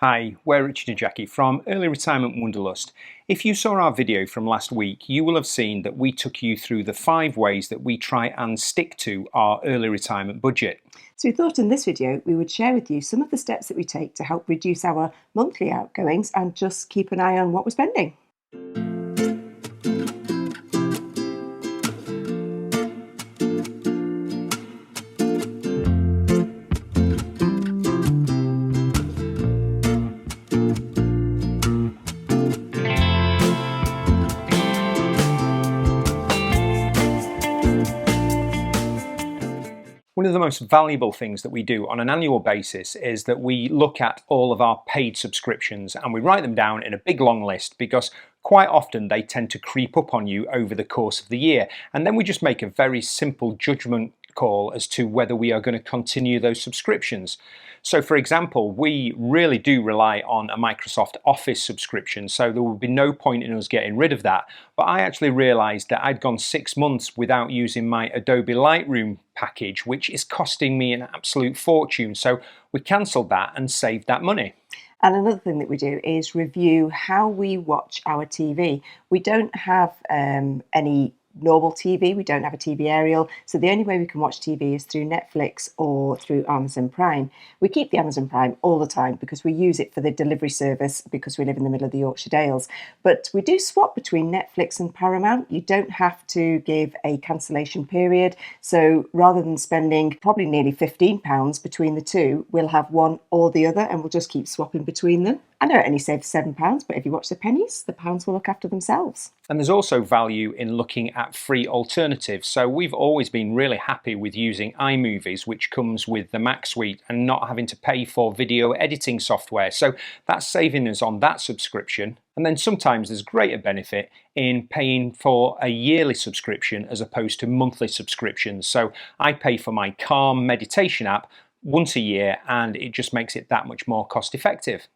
Hi, we're Richard and Jackie from Early Retirement Wonderlust. If you saw our video from last week, you will have seen that we took you through the 5 ways that we try and stick to our early retirement budget. So we thought in this video we would share with you some of the steps that we take to help reduce our monthly outgoings and just keep an eye on what we're spending. One of the most valuable things that we do on an annual basis is that we look at all of our paid subscriptions and we write them down in a big long list because quite often they tend to creep up on you over the course of the year. And then we just make a very simple judgment call as to whether we are going to continue those subscriptions. So for example, we really do rely on a Microsoft Office subscription, so there would be no point in us getting rid of that. But I actually realized that I'd gone 6 months without using my Adobe Lightroom package, which is costing me an absolute fortune. So we cancelled that and saved that money. And another thing that we do is review how we watch our TV. We don't have any normal TV, we don't have a TV aerial, so the only way we can watch TV is through Netflix or through Amazon Prime. We keep the Amazon Prime all the time because we use it for the delivery service because we live in the middle of the Yorkshire Dales. But we do swap between Netflix and Paramount. You don't have to give a cancellation period, so rather than spending probably nearly £15 between the two, we'll have one or the other and we'll just keep swapping between them. I know it only saves £7, but if you watch the pennies, the pounds will look after themselves. And there's also value in looking at free alternatives. So we've always been really happy with using iMovies, which comes with the Mac suite, and not having to pay for video editing software. So that's saving us on that subscription. And then sometimes there's greater benefit in paying for a yearly subscription as opposed to monthly subscriptions. So I pay for my Calm meditation app once a year, and it just makes it that much more cost effective.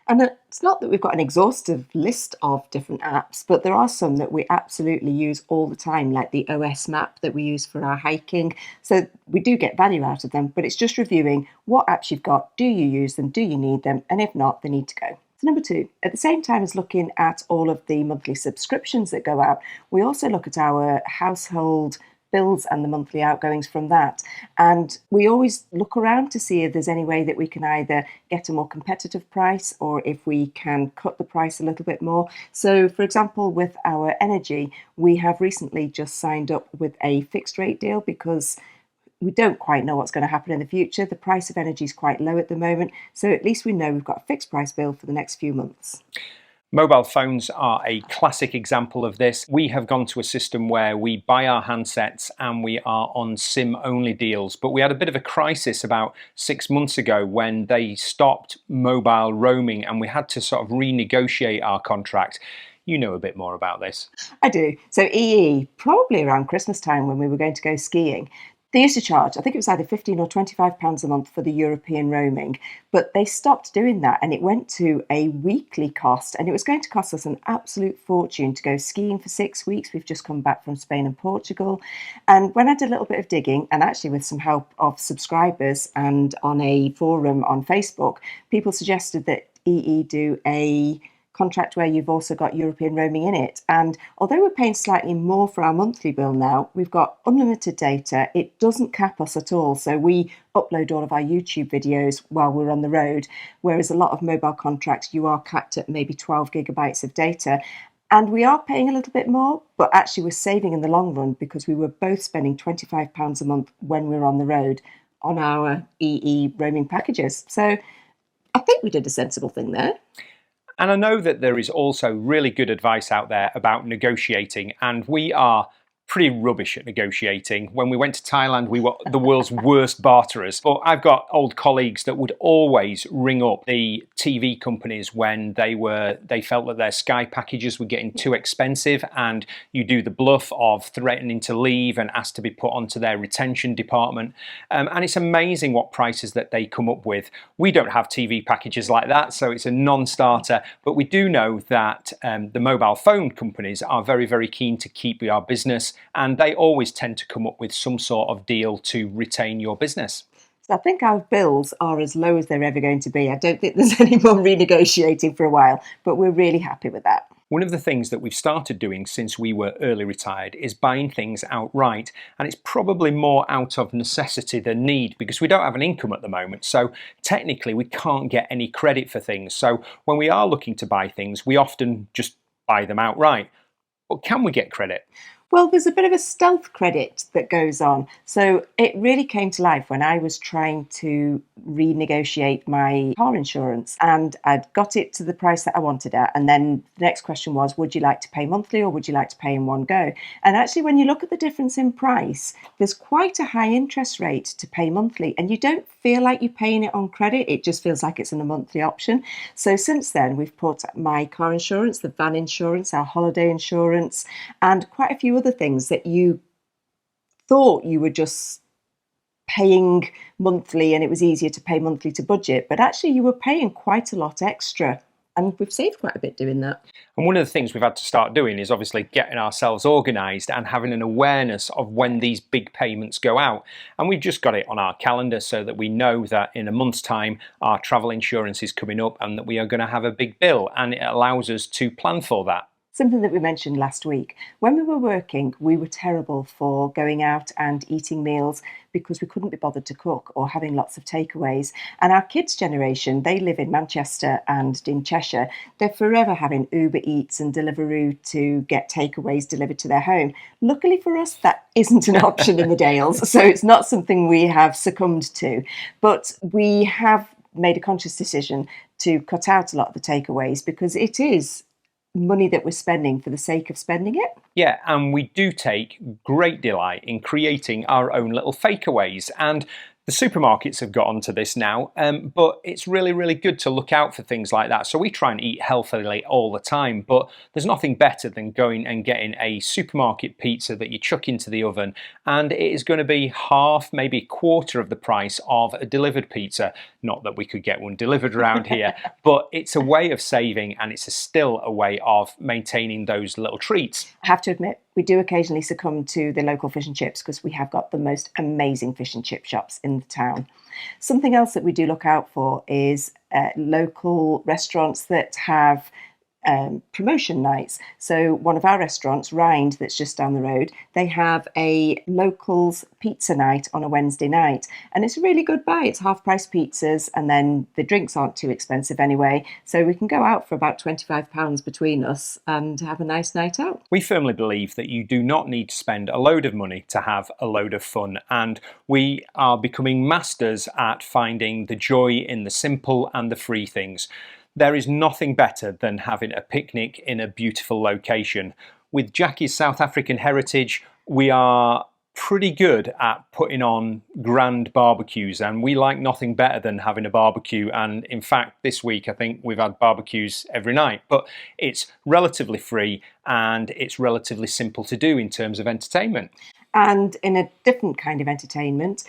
And it's not that we've got an exhaustive list of different apps, but there are some that we absolutely use all the time, like the OS map that we use for our hiking. So we do get value out of them, but it's just reviewing what apps you've got. Do you use them? Do you need them? And if not, they need to go. So number 2, at the same time as looking at all of the monthly subscriptions that go out, we also look at our household bills and the monthly outgoings from that. And we always look around to see if there's any way that we can either get a more competitive price or if we can cut the price a little bit more. So for example, with our energy, we have recently just signed up with a fixed rate deal because we don't quite know what's going to happen in the future. The price of energy is quite low at the moment, so at least we know we've got a fixed price bill for the next few months. Mobile phones are a classic example of this. We have gone to a system where we buy our handsets and we are on SIM-only deals. But we had a bit of a crisis about 6 months ago when they stopped mobile roaming and we had to sort of renegotiate our contract. You know a bit more about this. I do. So EE, probably around Christmas time when we were going to go skiing, they used to charge, I think it was either £15 or £25 a month for the European roaming, but they stopped doing that and it went to a weekly cost, and it was going to cost us an absolute fortune to go skiing for 6 weeks. We've just come back from Spain and Portugal, and when I did a little bit of digging, and actually with some help of subscribers and on a forum on Facebook, people suggested that EE do a contract where you've also got European roaming in it. And although we're paying slightly more for our monthly bill now, we've got unlimited data. It doesn't cap us at all. So we upload all of our YouTube videos while we're on the road, whereas a lot of mobile contracts, you are capped at maybe 12 gigabytes of data. And we are paying a little bit more, but actually we're saving in the long run because we were both spending £25 a month when we were on the road on our EE roaming packages. So I think we did a sensible thing there. And I know that there is also really good advice out there about negotiating, and we are pretty rubbish at negotiating. When we went to Thailand, we were the world's worst barterers. But I've got old colleagues that would always ring up the TV companies when they felt that their Sky packages were getting too expensive, and you do the bluff of threatening to leave and ask to be put onto their retention department. And it's amazing what prices that they come up with. We don't have TV packages like that, so it's a non-starter. But we do know that the mobile phone companies are very, very keen to keep our business, and they always tend to come up with some sort of deal to retain your business. So I think our bills are as low as they're ever going to be. I don't think there's any more renegotiating for a while, but we're really happy with that. One of the things that we've started doing since we were early retired is buying things outright, and it's probably more out of necessity than need because we don't have an income at the moment, so technically we can't get any credit for things. So when we are looking to buy things, we often just buy them outright. But can we get credit? Well, there's a bit of a stealth credit that goes on. So it really came to life when I was trying to renegotiate my car insurance, and I'd got it to the price that I wanted at. And then the next question was, would you like to pay monthly or would you like to pay in one go? And actually, when you look at the difference in price, there's quite a high interest rate to pay monthly, and you don't feel like you're paying it on credit. It just feels like it's in a monthly option. So since then, we've put my car insurance, the van insurance, our holiday insurance, and quite a few other things that you thought you were just paying monthly and it was easier to pay monthly to budget, but actually you were paying quite a lot extra. And we've saved quite a bit doing that. And one of the things we've had to start doing is obviously getting ourselves organised and having an awareness of when these big payments go out. And we've just got it on our calendar so that we know that in a month's time our travel insurance is coming up and that we are going to have a big bill, and it allows us to plan for that. Something that we mentioned last week. When we were working, we were terrible for going out and eating meals because we couldn't be bothered to cook or having lots of takeaways. And our kids' generation, they live in Manchester and in Cheshire. They're forever having Uber Eats and Deliveroo to get takeaways delivered to their home. Luckily for us, that isn't an option in the Dales, so it's not something we have succumbed to. But we have made a conscious decision to cut out a lot of the takeaways because it is money that we're spending for the sake of spending it. Yeah, and we do take great delight in creating our own little fakeaways, and the supermarkets have got onto this now, but it's really, really good to look out for things like that. So we try and eat healthily all the time, but there's nothing better than going and getting a supermarket pizza that you chuck into the oven, and it is going to be half, maybe a quarter of the price of a delivered pizza. Not that we could get one delivered around here, but it's a way of saving, and it's still a way of maintaining those little treats. I have to admit, we do occasionally succumb to the local fish and chips because we have got the most amazing fish and chip shops in the town. Something else that we do look out for is local restaurants that have promotion nights. So one of our restaurants, Rind, that's just down the road, they have a locals pizza night on a Wednesday night, and it's a really good buy. It's half price pizzas, and then the drinks aren't too expensive anyway, so we can go out for about £25 between us and have a nice night out. We firmly believe that you do not need to spend a load of money to have a load of fun, and we are becoming masters at finding the joy in the simple and the free things. There is nothing better than having a picnic in a beautiful location. With Jackie's South African heritage, we are pretty good at putting on grand barbecues, and we like nothing better than having a barbecue. And in fact, this week I think we've had barbecues every night, but it's relatively free and it's relatively simple to do in terms of entertainment. And in a different kind of entertainment,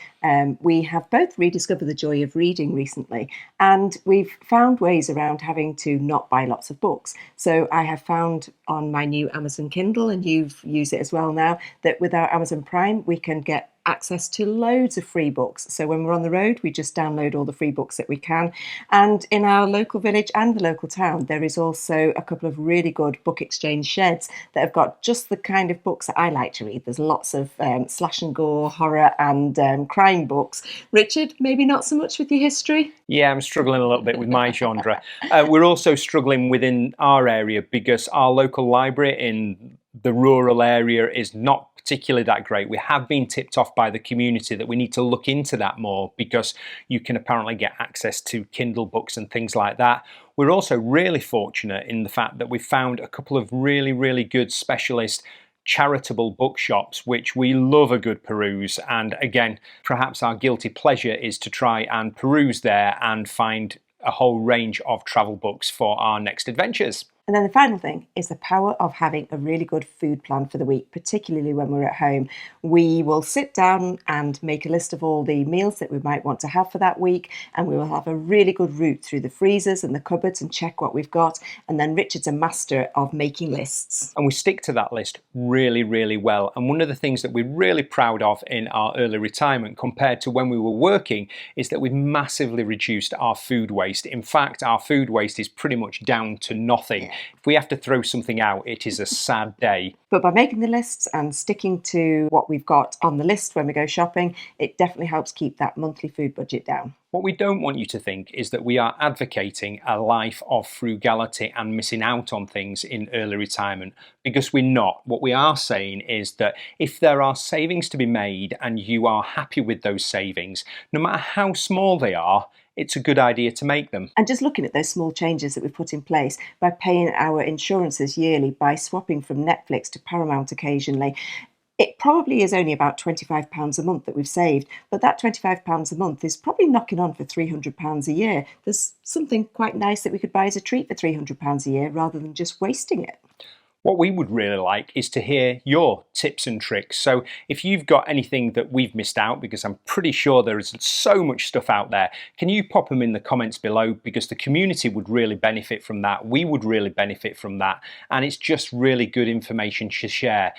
we have both rediscovered the joy of reading recently, and we've found ways around having to not buy lots of books. So I have found on my new Amazon Kindle, and you've used it as well now, that with our Amazon Prime, we can get access to loads of free books. So when we're on the road, we just download all the free books that we can. And in our local village and the local town, there is also a couple of really good book exchange sheds that have got just the kind of books that I like to read. There's lots of slash and gore, horror and crime books. Richard, maybe not so much with your history? Yeah, I'm struggling a little bit with my genre. We're also struggling within our area because our local library in the rural area is not particularly that great. We have been tipped off by the community that we need to look into that more because you can apparently get access to Kindle books and things like that. We're also really fortunate in the fact that we found a couple of really, really good specialist charitable bookshops, which we love a good peruse. And again, perhaps our guilty pleasure is to try and peruse there and find a whole range of travel books for our next adventures. And then the final thing is the power of having a really good food plan for the week, particularly when we're at home. We will sit down and make a list of all the meals that we might want to have for that week, and we will have a really good route through the freezers and the cupboards and check what we've got. And then Richard's a master of making lists. And we stick to that list really, really well. And one of the things that we're really proud of in our early retirement compared to when we were working is that we've massively reduced our food waste. In fact, our food waste is pretty much down to nothing. Yeah. If we have to throw something out, it is a sad day. But by making the lists and sticking to what we've got on the list when we go shopping, it definitely helps keep that monthly food budget down. What we don't want you to think is that we are advocating a life of frugality and missing out on things in early retirement, because we're not. What we are saying is that if there are savings to be made and you are happy with those savings, no matter how small they are, it's a good idea to make them. And just looking at those small changes that we've put in place by paying our insurances yearly, by swapping from Netflix to Paramount occasionally, it probably is only about £25 a month that we've saved, but that £25 a month is probably knocking on for £300 a year. There's something quite nice that we could buy as a treat for £300 a year rather than just wasting it. What we would really like is to hear your tips and tricks. So if you've got anything that we've missed out, because I'm pretty sure there is so much stuff out there, can you pop them in the comments below? Because the community would really benefit from that. We would really benefit from that. And it's just really good information to share.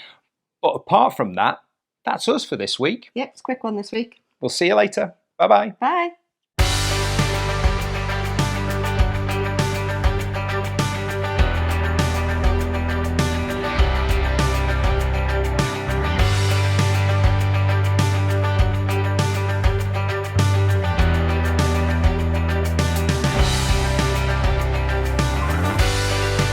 But apart from that, that's us for this week. Yep, it's a quick one this week. We'll see you later. Bye-bye. Bye.